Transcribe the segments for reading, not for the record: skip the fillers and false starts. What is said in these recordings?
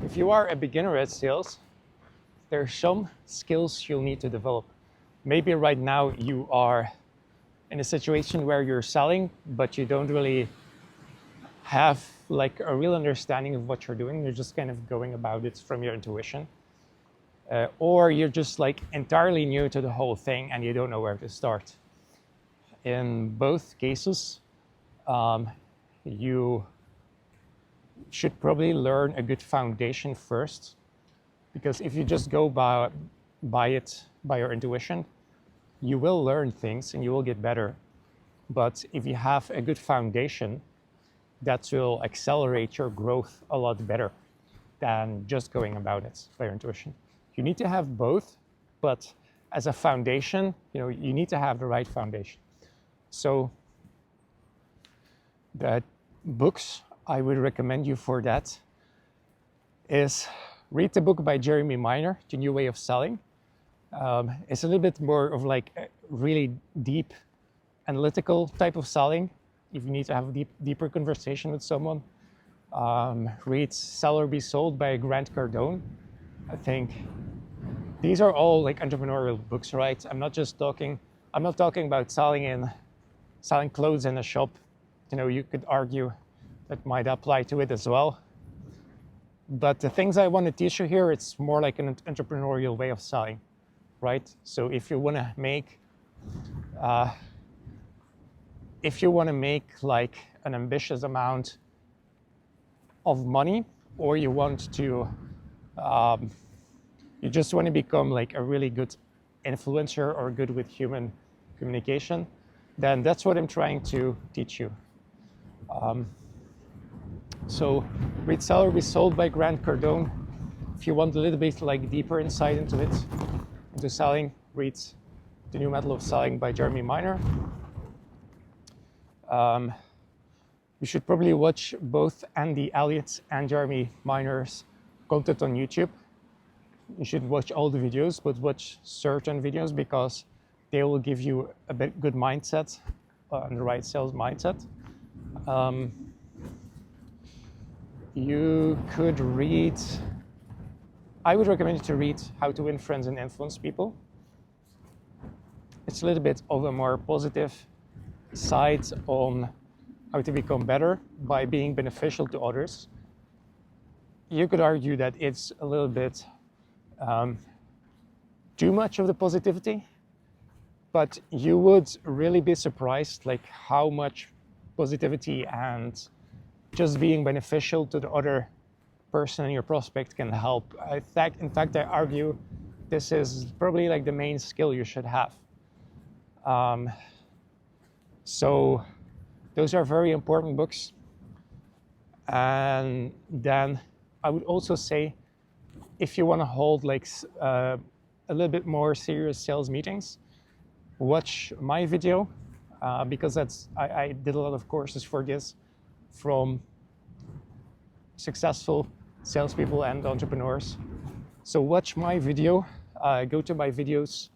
If you are a beginner at sales, there are some skills you'll need to develop. Maybe right now you are in a situation where you're selling, but you don't really have like a real understanding of what you're doing. You're just kind of going about it from your intuition. Or you're just like entirely new to the whole thing and you don't know where to start. In both cases, you should probably learn a good foundation first, because if you just go by your intuition, you will learn things and you will get better. But if you have a good foundation, that will accelerate your growth a lot better than just going about it by your intuition. You need to have both, but as a foundation, you need to have the right foundation. So the books I would recommend you for that is read the book by Jeremy Miner, The New Way of Selling. It's a little bit more of like a really deep analytical type of selling. If you need to have a deeper conversation with someone, read Sell or Be Sold by Grant Cardone. I think these are all like entrepreneurial books, right? I'm not talking about selling clothes in a shop. You could argue that might apply to it as well. But the things I want to teach you here, it's more like an entrepreneurial way of selling, right? So if you want to make like an ambitious amount of money, or you want to, you just want to become like a really good influencer or good with human communication, then that's what I'm trying to teach you. So read Sell or Be Sold by Grant Cardone. If you want a little bit like deeper insight into selling, read The New Method of Selling by Jeremy Miner. You should probably watch both Andy Elliott's and Jeremy Miner's content on YouTube. You should watch all the videos, but watch certain videos because they will give you a bit good mindset and the right sales mindset. You could read, I would recommend you to read How to Win Friends and Influence People. It's a little bit of a more positive side on how to become better by being beneficial to others. You could argue that it's a little bit too much of the positivity, but you would really be surprised like how much positivity and just being beneficial to the other person and your prospect can help. In fact, I argue this is probably like the main skill you should have. So those are very important books. And then I would also say, if you want to hold like a little bit more serious sales meetings, watch my video, because I did a lot of courses for this from successful salespeople and entrepreneurs. So watch my video, go to my videos,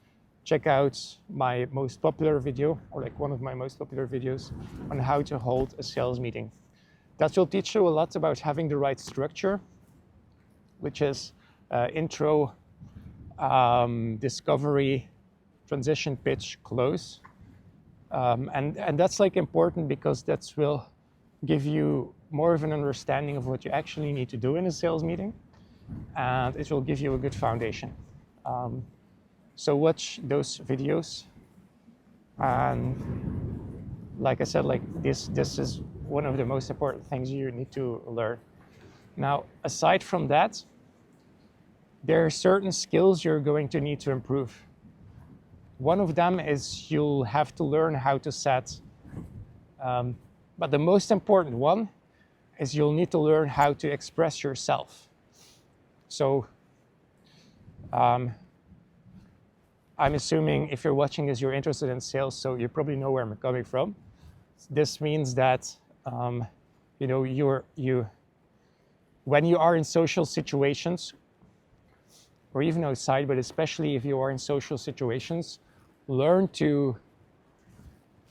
check out my most popular video, or like one of my most popular videos on how to hold a sales meeting. That will teach you a lot about having the right structure, which is intro, discovery, transition, pitch, close. And that's like important because that will give you more of an understanding of what you actually need to do in a sales meeting, and it will give you a good foundation. So watch those videos, and like I said, like this is one of the most important things you need to learn. Now, aside from that, there are certain skills you're going to need to improve. One of them is you'll have to learn how to set, but the most important one is you'll need to learn how to express yourself. So I'm assuming if you're watching this, you're interested in sales, so you probably know where I'm coming from. This means that when you are in social situations, or even outside, but especially if you are in social situations, learn to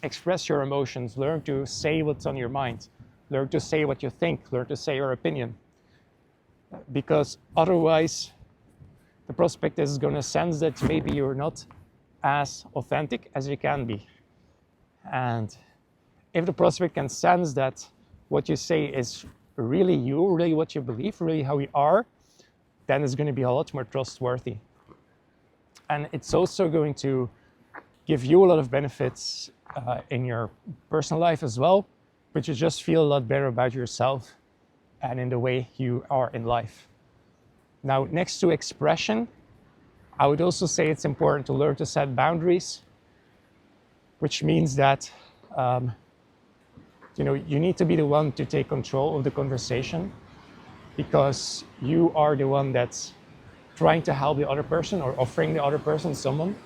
express your emotions, learn to say what's on your mind, learn to say what you think, learn to say your opinion. because otherwise the prospect is going to sense that maybe you're not as authentic as you can be. And if the prospect can sense that what you say is really you, really what you believe, really how you are, then it's going to be a lot more trustworthy. And it's also going to give you a lot of benefits in your personal life as well, but you just feel a lot better about yourself and in the way you are in life. Now, next to expression, I would also say it's important to learn to set boundaries, which means that you need to be the one to take control of the conversation, because you are the one that's trying to help the other person or offering the other person someone.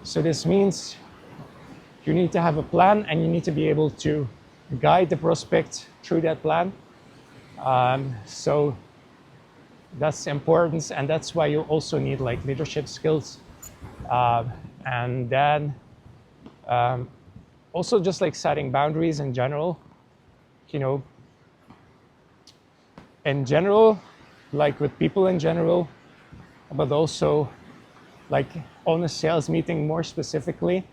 So this means you need to have a plan, and you need to be able to guide the prospect through that plan. So that's important, and that's why you also need like leadership skills. And then also just like setting boundaries in general, in general, like with people in general, but also like on a sales meeting more specifically.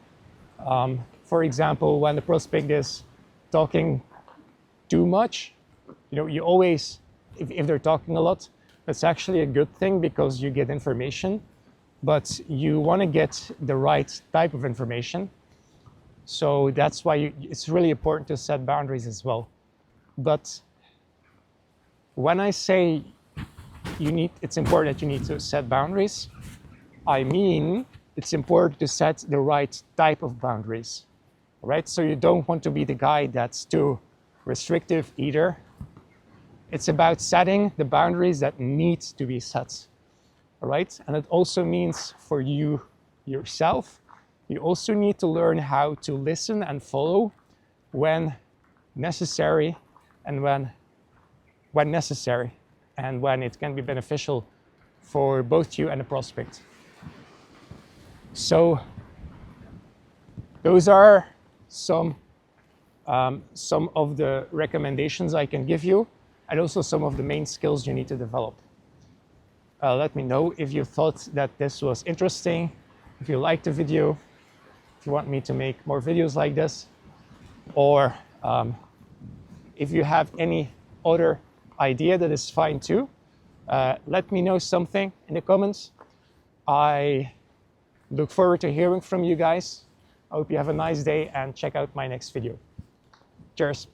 For example, when the prospect is talking too much, you always, if they're talking a lot, it's actually a good thing because you get information, but you want to get the right type of information. So that's why it's really important to set boundaries as well. But when I say it's important that you need to set boundaries, I mean it's important to set the right type of boundaries, right? So you don't want to be the guy that's too restrictive either. It's about setting the boundaries that need to be set, all right? And it also means for you yourself, you also need to learn how to listen and follow when necessary, and when necessary, and when it can be beneficial for both you and the prospect. So those are some of the recommendations I can give you, and also some of the main skills you need to develop. Let me know if you thought that this was interesting, if you liked the video, if you want me to make more videos like this, or if you have any other idea, that is fine too. Let me know something in the comments. I look forward to hearing from you guys. I hope you have a nice day, and check out my next video. Cheers.